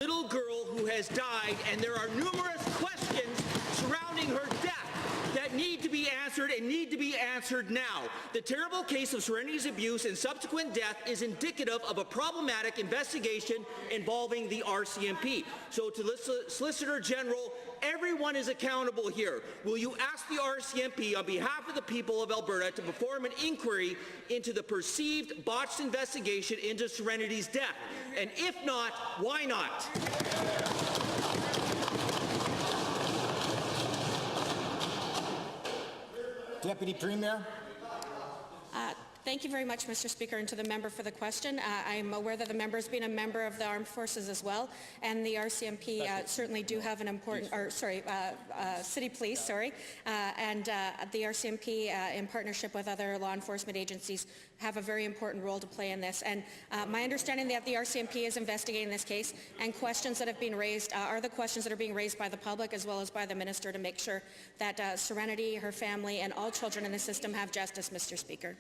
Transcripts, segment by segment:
Little girl who has died, and there are numerous questions surrounding her death that need to be answered and need to be answered now. The terrible case of Serenity's abuse and subsequent death is indicative of a problematic investigation involving the RCMP. So to the Solicitor General, everyone is accountable here. Will you ask the RCMP on behalf of the people of Alberta to perform an inquiry into the perceived botched investigation into Serenity's death? And if not, why not? Deputy Premier. Thank you very much, Mr. Speaker, and to the member for the question. I'm aware that the member has been a member of the Armed Forces as well, and the RCMP certainly do have an important, City Police, and the RCMP, in partnership with other law enforcement agencies, have a very important role to play in this. And my understanding that the RCMP is investigating this case, and questions that have been raised are the questions that are being raised by the public as well as by the Minister to make sure that Serenity, her family, and all children in the system have justice, Mr. Speaker.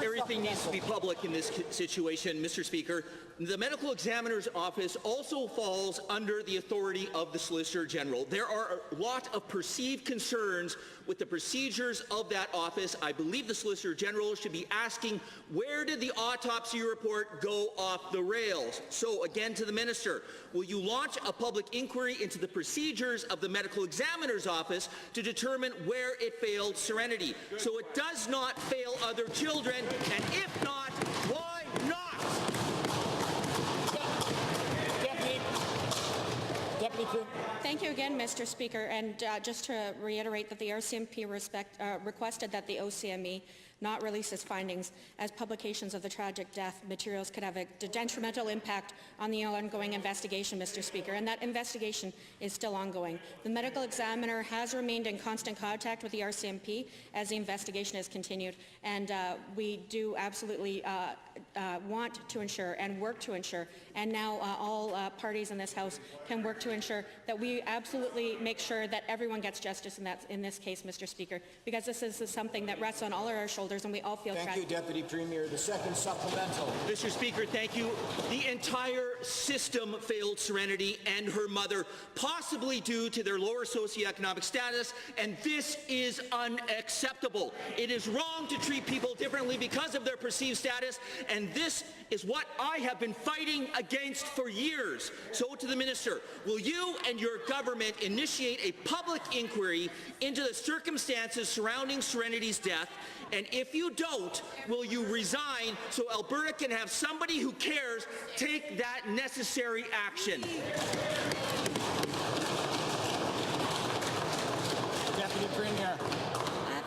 Everything needs to be public in this situation, Mr. Speaker. The Medical Examiner's Office also falls under the authority of the Solicitor General. There are a lot of perceived concerns with the procedures of that office. I believe the Solicitor General should be asking, where did the autopsy report go off the rails? So again to the Minister, will you launch a public inquiry into the procedures of the Medical Examiner's Office to determine where it failed Serenity, so it does not fail other children, and if not, why not? Deputy. Thank you again, Mr. Speaker. And just to reiterate that the RCMP requested that the OCME not release its findings, as publications of the tragic death materials could have a detrimental impact on the ongoing investigation, Mr. Speaker, and that investigation is still ongoing. The medical examiner has remained in constant contact with the RCMP as the investigation has continued, and we do absolutely want to ensure and work to ensure, and now all parties in this House can work to ensure that we absolutely make sure that everyone gets justice in this case, Mr. Speaker, because this is something that rests on all of our shoulders, and we all feel trapped. Thank you, Deputy Premier. The second supplemental. Mr. Speaker, thank you. The entire system failed Serenity and her mother, possibly due to their lower socioeconomic status, and this is unacceptable. It is wrong to treat people differently because of their perceived status, and this is what I have been fighting against for years. So to the Minister, will you and your government initiate a public inquiry into the circumstances surrounding Serenity's death? And if you don't, will you resign so Alberta can have somebody who cares take that necessary action? Deputy Premier.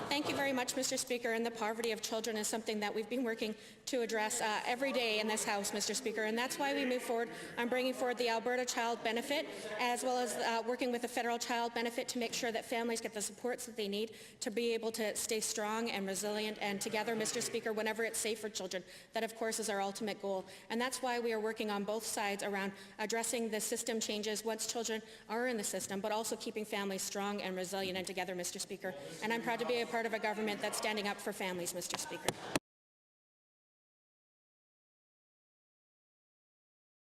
Thank you very much, Mr. Speaker. And the poverty of children is something that we've been working to address every day in this House, Mr. Speaker, and that's why we move forward on bringing forward the Alberta Child Benefit, as well as working with the Federal Child Benefit to make sure that families get the supports that they need to be able to stay strong and resilient and together, Mr. Speaker, whenever it's safe for children. That, of course, is our ultimate goal. And that's why we are working on both sides around addressing the system changes once children are in the system, but also keeping families strong and resilient and together, Mr. Speaker. And I'm proud to be a part of a government that's standing up for families, Mr. Speaker.